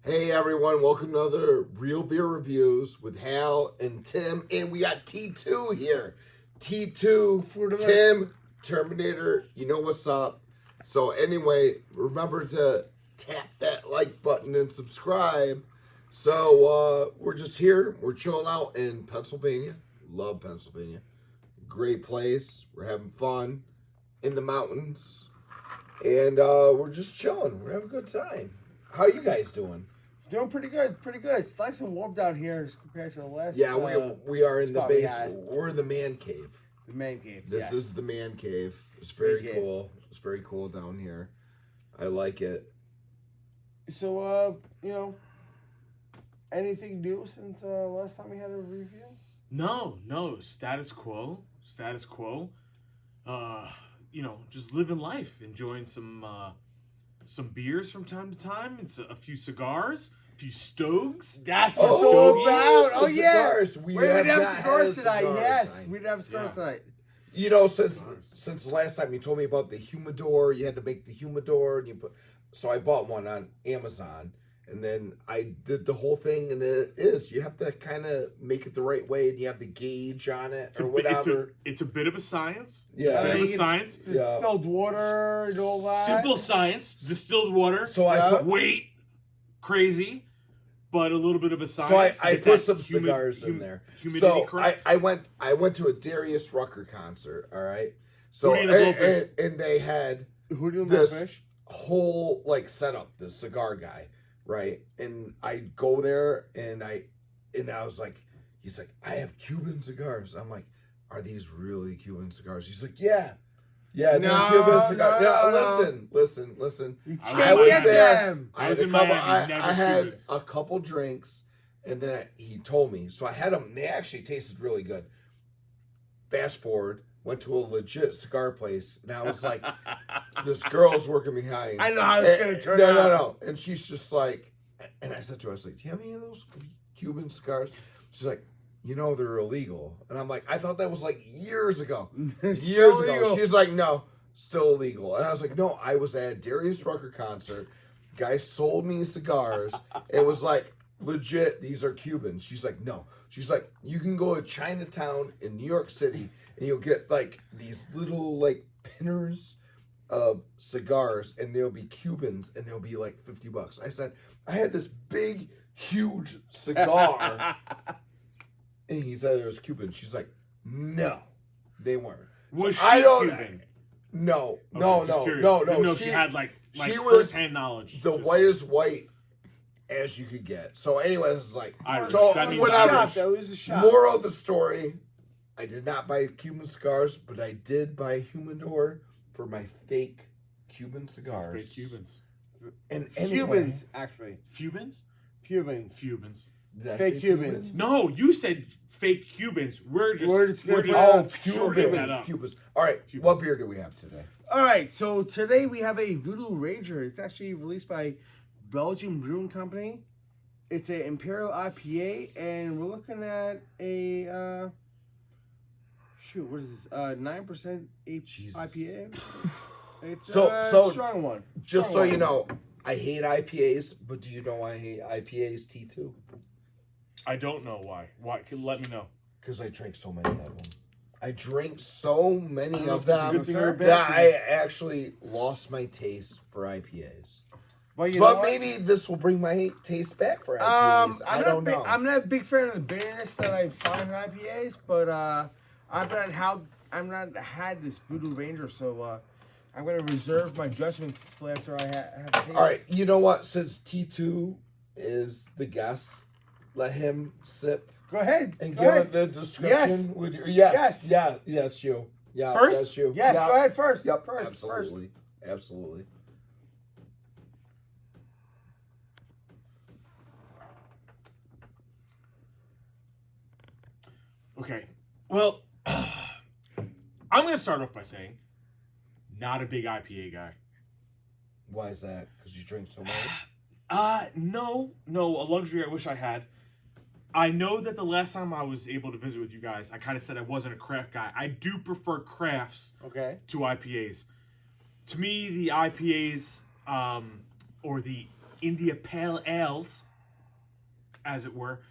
Hey everyone, welcome to another Real Beer Reviews with Hal and Tim, and we got T2 here. T2, for Tim, Terminator, you know what's up. So anyway, remember to tap that like button and subscribe. So we're just here, we're chilling out in Pennsylvania. Love Pennsylvania. Great place, we're having fun in the mountains. And we're just chilling, we're having a good time. How you guys doing? Doing pretty good, pretty good. It's nice and warm down here as compared to the last. Yeah, we are in the spot basement. We're in the man cave. The man cave. This is the man cave. It's very cool. It's very cool down here. I like it. So, anything new since last time we had a review? No. Status quo. Just living life, enjoying some beers from time to time, and a few cigars, a few stogues. That's what it's all about. Oh yeah, cigars. We didn't have cigars tonight. Yes, we didn't have cigars tonight. You know, since the last time you told me about the humidor, you had to make the humidor, and so I bought one on Amazon. And then I did the whole thing, and you have to kind of make it the right way, and you have the gauge on it or whatever. It's a bit of a science. Yeah. It's a bit of a science. Distilled water and all that. Simple science. Distilled water. So I put weight, crazy, but a little bit of a science. So I put some cigars in there. Humidity correct. I went to a Darius Rucker concert. All right. So and they had this whole setup. The cigar guy. Right, and I go there, and I was like, he's like, I have Cuban cigars. I'm like, are these really Cuban cigars? He's like, yeah, they're Cuban cigars. Listen. You I was can't get there. them. I had a couple drinks, and then he told me. So I had them. They actually tasted really good. Fast forward. Went to a legit cigar place, and I was like, this girl's working behind. I know how it's going to turn out. No. And she's just like, and I said to her, I was like, do you have any of those Cuban cigars? She's like, they're illegal. And I'm like, I thought that was years ago. Years ago. She's like, no, still illegal. And I was like, no, I was at a Darius Rucker concert. Guy sold me cigars. It was like, legit, these are Cubans. She's like, no. She's like, you can go to Chinatown in New York City, and you'll get these little pinners of cigars, and they'll be Cubans, and they'll be $50. I said, I had this big, huge cigar, and he said it was Cuban. She's like, no, they weren't. Was she Cuban? No. She had she first-hand knowledge. The whitest white as you could get. So anyways, it's Irish. So whatever. That was a shot. Moral of the story, I did not buy Cuban cigars, but I did buy a humidor for my fake Cuban cigars. Fake Cubans. And anyway, Cubans, actually. Cubans. Fake Cubans. No, you said fake Cubans. We're just shortening that up. Cubans. All right, what beer do we have today? All right, so today we have a Voodoo Ranger. It's actually released by Belgian Brewing Company. It's an Imperial IPA, and we're looking at a what is this? 9% IPA. It's a strong one. Just so you know, I hate IPAs, but do you know why I hate IPAs, T2? I don't know why. Why? Let me know. Because I drank so many of them. I drank so many of them that I actually lost my taste for IPAs. But maybe this will bring my taste back for IPAs. I don't know. I'm not a big fan of the bitterness that I find in IPAs, but I've not had this Voodoo Ranger, so I'm going to reserve my judgments for after I have tasted. All right, you know what? Since T2 is the guest, let him sip. Go ahead. And give it the description. Yes. Yes, you. Yeah, first? That's you. Yes, go ahead first. Yep, First. Absolutely. Okay. Well, I'm going to start off by saying, not a big IPA guy. Why is that? Because you drink so many? No, a luxury I wish I had. I know that the last time I was able to visit with you guys, I kind of said I wasn't a craft guy. I do prefer crafts to IPAs. To me, the IPAs, or the India Pale Ales, as it were.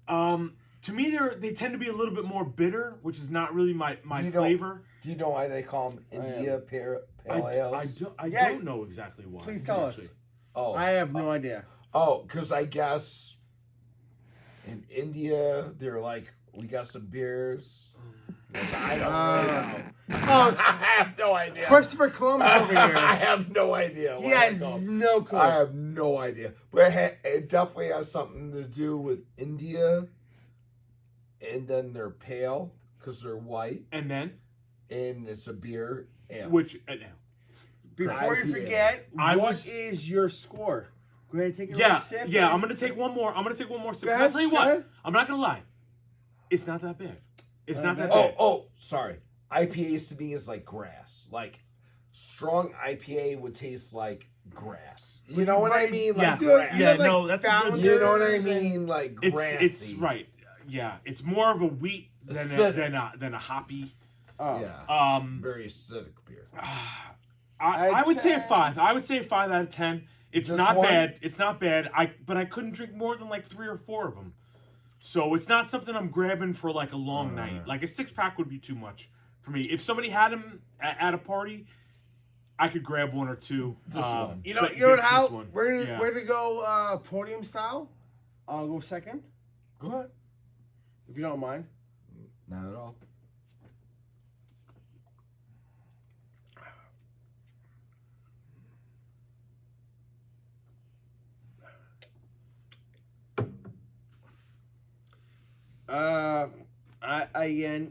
To me, they tend to be a little bit more bitter, which is not really my flavor. Do you know why they call them India Pale Ales? I don't know exactly why. Please tell us. Oh, I have no idea. Oh, because I guess in India they're like, we got some beers. I don't really know. Oh, I have no idea. Christopher Columbus over here. I have no idea. He has no clue. I have no idea. But it definitely has something to do with India. And then they're pale because they're white. And it's a beer. Ale. Which before you forget, what is your score? Go ahead, take a sip. Yeah, I'm gonna take one more. Sip. Ahead, I'll tell you what. ahead. I'm not gonna lie. It's not that bad. It's not that bad. Oh, sorry. IPAs to me is like grass. Like strong IPA would taste like grass. You know what I mean? Like grass. Yeah, no, that's a good. You know what I mean? Like grassy. It's right. Yeah, it's more of a wheat than a hoppy. Oh. Yeah. Very acidic beer. I would say a 5. I would say a 5 out of 10. It's Just not one? bad. It's not bad. But I couldn't drink more than like 3 or 4 of them. So it's not something I'm grabbing for like a long night. Like a 6-pack would be too much for me. If somebody had them at a party, I could grab 1 or 2. This one. You know how we're gonna go podium style. I'll go second, Go ahead. if you don't mind. Not at all.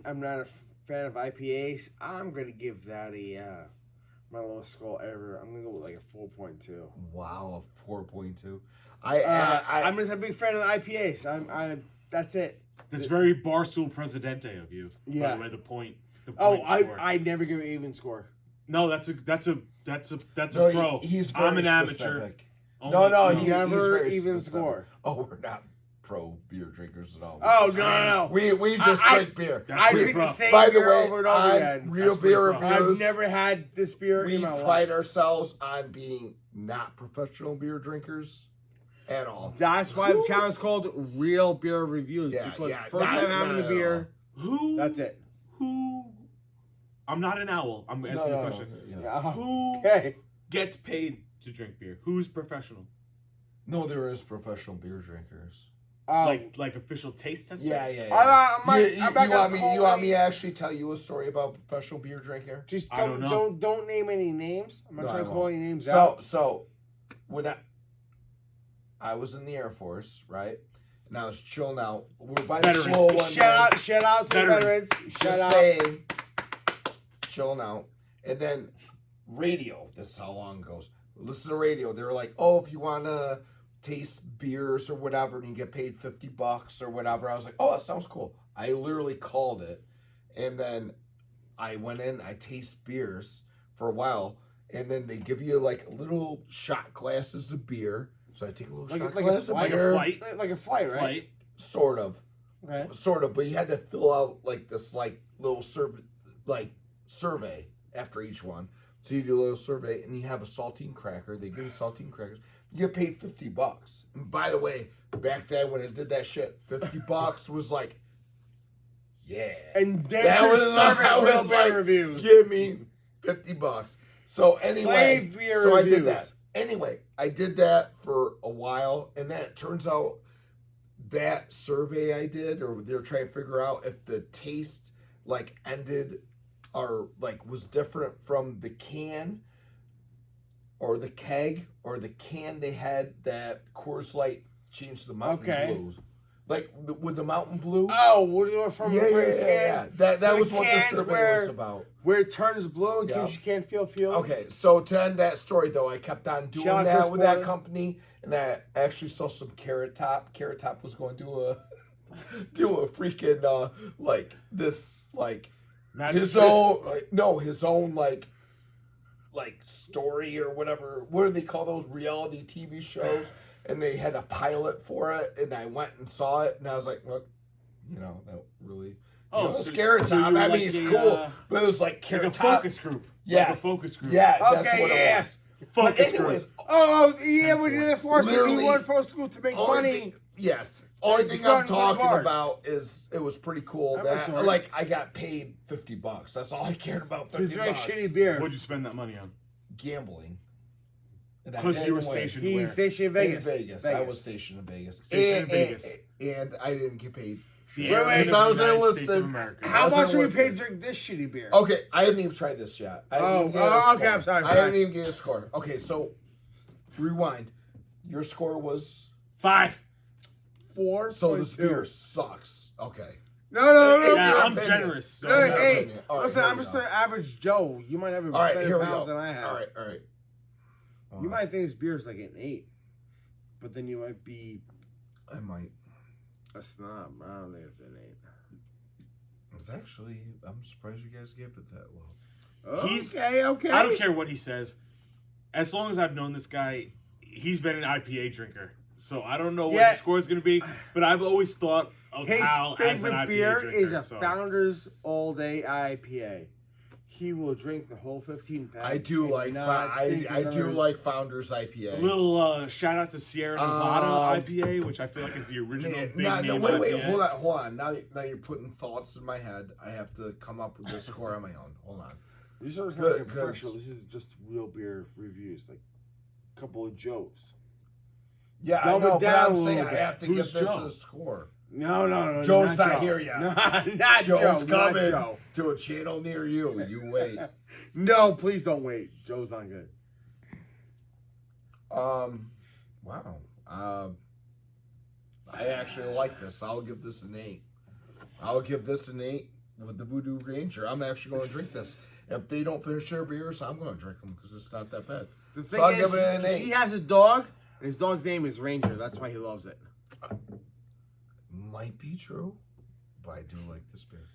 I'm not a fan of IPAs. I'm gonna give that my lowest score ever. I'm gonna go with like a 4.2. Wow, a 4.2. I'm just a big fan of the IPAs. I'm that's it. That's very Barstool Presidente of you. Yeah. By the way, the point score. I never give an even score. No, that's a No, pro. He's very I'm an amateur. specific. Only- No, He he's never very even specific. score. Oh, we're not pro beer drinkers at all. Oh no. We just drink beer. That's I pretty drink pro. the same By the beer way, over and over on again. Real That's pretty Beer pro. I've Reviews, never had this beer we in my life. pride ourselves on being not professional beer drinkers at all. That's why the channel is called Real Beer Reviews. Yeah, because yeah, first not- time having not the at beer, Who? that's it. Who? I'm not an owl. I'm asking you a question. Yeah. Who Okay. gets paid to drink beer? Who's professional? No, there is professional beer drinkers. Like official taste testers? Yeah. I'm not You gonna want me? call You want any- me to actually tell you a story about professional beer drinker? Just I don't know. don't name any names. I'm not No, trying I to call won't. any names out. So when I was in the Air Force, right? And I was chilling out. We're by the Veteran. pool one day. Shout out to the Veteran. veterans. Just Shout out. saying, chilling out. And then radio, this is how long it goes. Listen to radio. They were like, oh, if you want to taste beers or whatever and you get paid $50 or whatever. I was like, oh, that sounds cool. I literally called it. And then I went in, I taste beers for a while. And then they give you like little shot glasses of beer. So I take a little shot glass of Like beer. a flight. Like a flight, right? Flight. Sort of. Okay. But you had to fill out like this like little survey after each one. So you do a little survey and you have a saltine cracker. They give you saltine crackers. You get paid $50. And by the way, back then when I did that shit, $50 was like, yeah. And that was like, reviews. give me $50. So anyway, Slave beer so reviews. I did that. Anyway, I did that for a while, and then it turns out that survey I did, or they're trying to figure out if the taste like ended or like was different from the can or the keg or the can they had that Coors Light changed the Mountain Blues. Like with the Mountain Blue. Oh, what are you from? Yeah. That was what the survey was about. Where it turns blue in Yeah. case you can't feel fuel. Okay, so to end that story though, I kept on doing Shout out that Chris with that Porter. company, and I actually saw some Carrot Top. Carrot Top was going to do a freaking like this like Magic his trick. own like story or whatever. What do they call those reality TV shows? And they had a pilot for it, and I went and saw it, and I was like, look, that really. It's Carrot so Top. you were I like mean, it's a, cool, but it was like Carrot Like a Top. focus group. Yes. Like a focus group. Yeah, that's Okay, what it yeah. was. But Focus anyways, group. Oh, yeah, we did it for us. We Literally, went for school to make only money. thing- yes. Only thing I'm talking about is it was pretty cool that like I got paid $50. That's all I cared about. To $50. drink shitty beer. What'd you spend that money on? Gambling. Because you were stationed He's where? stationed in Vegas. Vegas. I was stationed in Vegas. Stationed in Vegas. And I didn't get paid. The Wait, area so I of was the United enlisted. States of America. How was much are we enlisted. paid to drink this shitty beer? Okay, I haven't even tried this yet. I haven't even given it a okay, score. I'm sorry. I haven't even given it a score. Okay, so rewind. Your score was 5. 4. so this beer sucks. Okay. No. Yeah, your I'm opinion. generous. So No, in your hey, opinion. All right, listen, here I'm we just go. an average Joe. You might have a All right, better here we palate go. than I have. All right. You might think this beer is like an 8, but then you might be I might. a snob. I don't think it's an 8. It's actually. I'm surprised you guys gave it that well. Okay. I don't care what he says. As long as I've known this guy, he's been an IPA drinker. So I don't know what his score is going to be, but I've always thought of His Hal as an favorite IPA beer drinker. is a so. Founders All Day IPA. He will drink the whole 15 pack. I do like. I do like Founders IPA. A little shout out to Sierra Nevada IPA, which I feel like is the original big name wait, IPA. hold on. Now you're putting thoughts in my head. I have to come up with this score on my own. Hold on. These are Good, like a professional. This is just real beer reviews, like a couple of jokes. Yeah, I Dumb it know, but down I'm a saying little I bit. have to Who's give this Joe? a score. No. Joe's not Joe. here yet. Not Joe's Joe. coming Not Joe. to a channel near you. You wait. No, please don't wait. Joe's not good. Wow. I actually like this. I'll give this an 8. I'll give this an 8 with the Voodoo Ranger. I'm actually going to drink this. If they don't finish their beers, I'm going to drink them because it's not that bad. The thing I'll is, give it an 8. he has a dog, and his dog's name is Ranger. That's why he loves it. Might be true, but I do like this beer.